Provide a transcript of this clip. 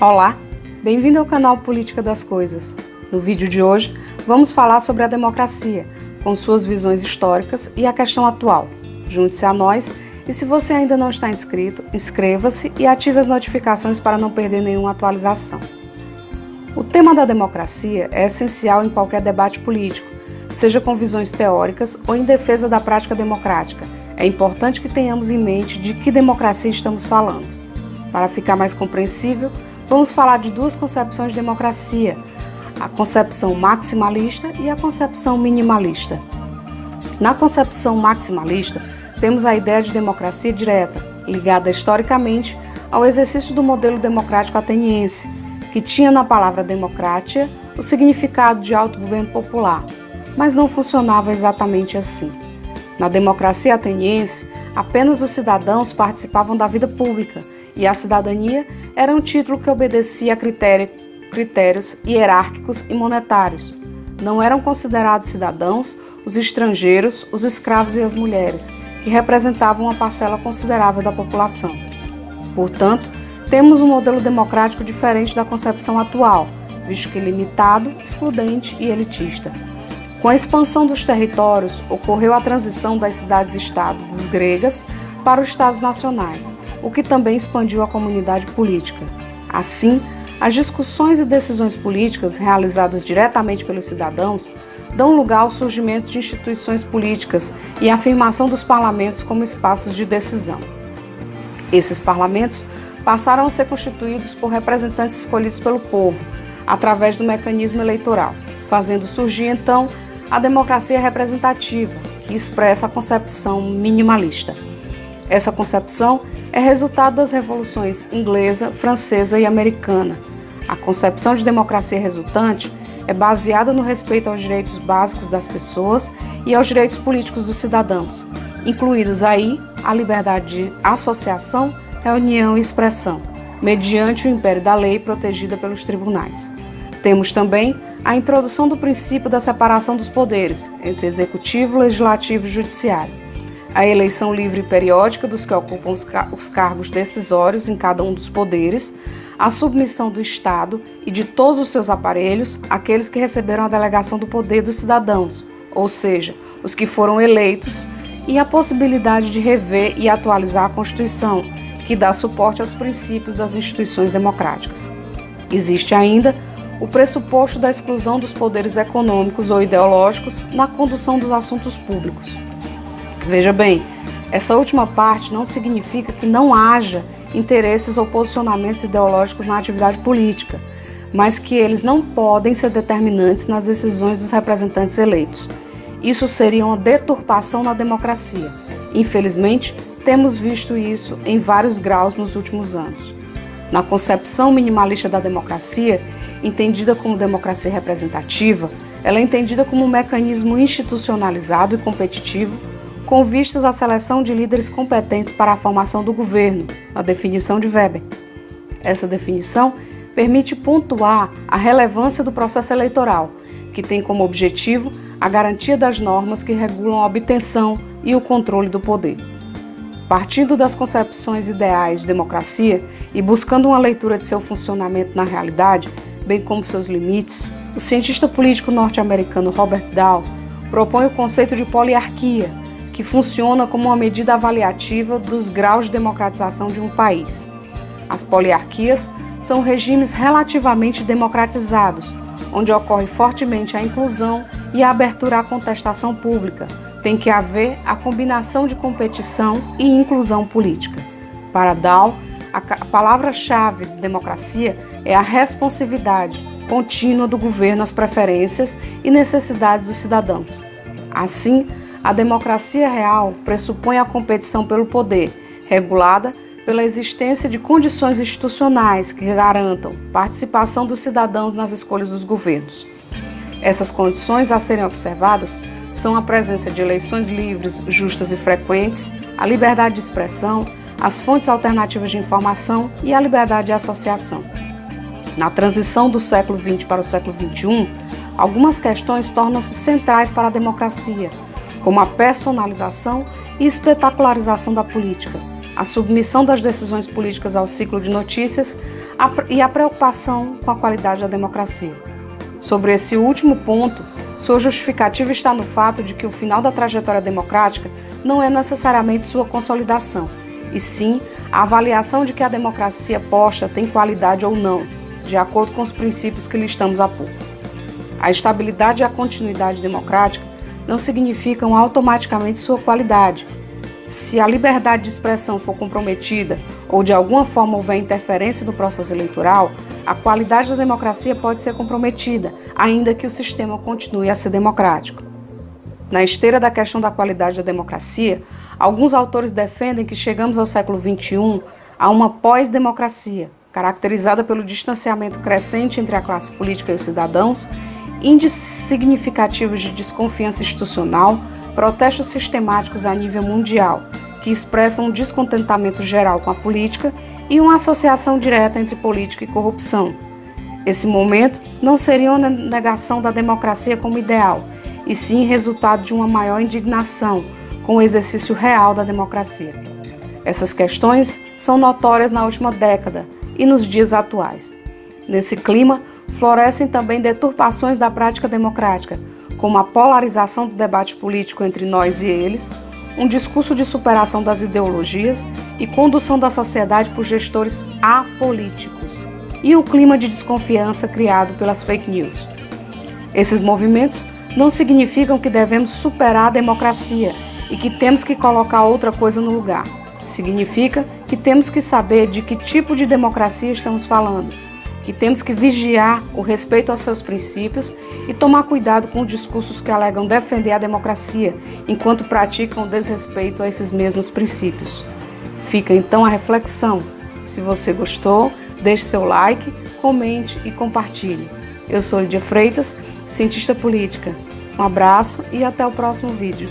Olá, bem-vindo ao canal Política das Coisas. No vídeo de hoje, vamos falar sobre a democracia, com suas visões históricas e a questão atual. Junte-se a nós e se você ainda não está inscrito, inscreva-se e ative as notificações para não perder nenhuma atualização. O tema da democracia é essencial em qualquer debate político, seja com visões teóricas ou em defesa da prática democrática. É importante que tenhamos em mente de que democracia estamos falando. Para ficar mais compreensível, vamos falar de duas concepções de democracia, a concepção maximalista e a concepção minimalista. Na concepção maximalista, temos a ideia de democracia direta, ligada historicamente ao exercício do modelo democrático ateniense, que tinha na palavra democratia o significado de autogoverno popular, mas não funcionava exatamente assim. Na democracia ateniense, apenas os cidadãos participavam da vida pública, e a cidadania era um título que obedecia a critérios hierárquicos e monetários. Não eram considerados cidadãos os estrangeiros, os escravos e as mulheres, que representavam uma parcela considerável da população. Portanto, temos um modelo democrático diferente da concepção atual, visto que limitado, excludente e elitista. Com a expansão dos territórios, ocorreu a transição das cidades-estados gregas para os estados nacionais, o que também expandiu a comunidade política. Assim, as discussões e decisões políticas realizadas diretamente pelos cidadãos dão lugar ao surgimento de instituições políticas e a afirmação dos parlamentos como espaços de decisão. Esses parlamentos passaram a ser constituídos por representantes escolhidos pelo povo, através do mecanismo eleitoral, fazendo surgir, então, a democracia representativa, que expressa a concepção minimalista. Essa concepção é resultado das revoluções inglesa, francesa e americana. A concepção de democracia resultante é baseada no respeito aos direitos básicos das pessoas e aos direitos políticos dos cidadãos, incluídos aí a liberdade de associação, reunião e expressão, mediante o império da lei protegida pelos tribunais. Temos também a introdução do princípio da separação dos poderes entre executivo, legislativo e judiciário, a eleição livre e periódica dos que ocupam os cargos decisórios em cada um dos poderes, a submissão do Estado e de todos os seus aparelhos àqueles que receberam a delegação do poder dos cidadãos, ou seja, os que foram eleitos, e a possibilidade de rever e atualizar a Constituição, que dá suporte aos princípios das instituições democráticas. Existe ainda o pressuposto da exclusão dos poderes econômicos ou ideológicos na condução dos assuntos públicos. Veja bem, essa última parte não significa que não haja interesses ou posicionamentos ideológicos na atividade política, mas que eles não podem ser determinantes nas decisões dos representantes eleitos. Isso seria uma deturpação na democracia. Infelizmente, temos visto isso em vários graus nos últimos anos. Na concepção minimalista da democracia, entendida como democracia representativa, ela é entendida como um mecanismo institucionalizado e competitivo com vistas à seleção de líderes competentes para a formação do governo, a definição de Weber. Essa definição permite pontuar a relevância do processo eleitoral, que tem como objetivo a garantia das normas que regulam a obtenção e o controle do poder. Partindo das concepções ideais de democracia e buscando uma leitura de seu funcionamento na realidade, bem como seus limites, o cientista político norte-americano Robert Dahl propõe o conceito de poliarquia, que funciona como uma medida avaliativa dos graus de democratização de um país. As poliarquias são regimes relativamente democratizados, onde ocorre fortemente a inclusão e a abertura à contestação pública. Tem que haver a combinação de competição e inclusão política. Para Dahl, a palavra-chave de democracia é a responsividade contínua do governo às preferências e necessidades dos cidadãos. Assim, a democracia real pressupõe a competição pelo poder, regulada pela existência de condições institucionais que garantam participação dos cidadãos nas escolhas dos governos. Essas condições a serem observadas são a presença de eleições livres, justas e frequentes, a liberdade de expressão, as fontes alternativas de informação e a liberdade de associação. Na transição do século XX para o século XXI, algumas questões tornam-se centrais para a democracia, como a personalização e espetacularização da política, a submissão das decisões políticas ao ciclo de notícias, e a preocupação com a qualidade da democracia. Sobre esse último ponto, sua justificativa está no fato de que o final da trajetória democrática não é necessariamente sua consolidação, e sim a avaliação de que a democracia posta tem qualidade ou não, de acordo com os princípios que listamos há pouco. A estabilidade e a continuidade democrática não significam automaticamente sua qualidade. Se a liberdade de expressão for comprometida ou de alguma forma houver interferência no processo eleitoral, a qualidade da democracia pode ser comprometida, ainda que o sistema continue a ser democrático. Na esteira da questão da qualidade da democracia, alguns autores defendem que chegamos ao século XXI a uma pós-democracia, caracterizada pelo distanciamento crescente entre a classe política e os cidadãos, índices significativos de desconfiança institucional, protestos sistemáticos a nível mundial, que expressam um descontentamento geral com a política e uma associação direta entre política e corrupção. Esse momento não seria uma negação da democracia como ideal, e sim resultado de uma maior indignação com o exercício real da democracia. Essas questões são notórias na última década e nos dias atuais. Nesse clima, florescem também deturpações da prática democrática, como a polarização do debate político entre nós e eles, um discurso de superação das ideologias e condução da sociedade por gestores apolíticos, e o clima de desconfiança criado pelas fake news. Esses movimentos não significam que devemos superar a democracia e que temos que colocar outra coisa no lugar. Significa que temos que saber de que tipo de democracia estamos falando, que temos que vigiar o respeito aos seus princípios e tomar cuidado com os discursos que alegam defender a democracia, enquanto praticam desrespeito a esses mesmos princípios. Fica então a reflexão. Se você gostou, deixe seu like, comente e compartilhe. Eu sou Lídia Freitas, cientista política. Um abraço e até o próximo vídeo.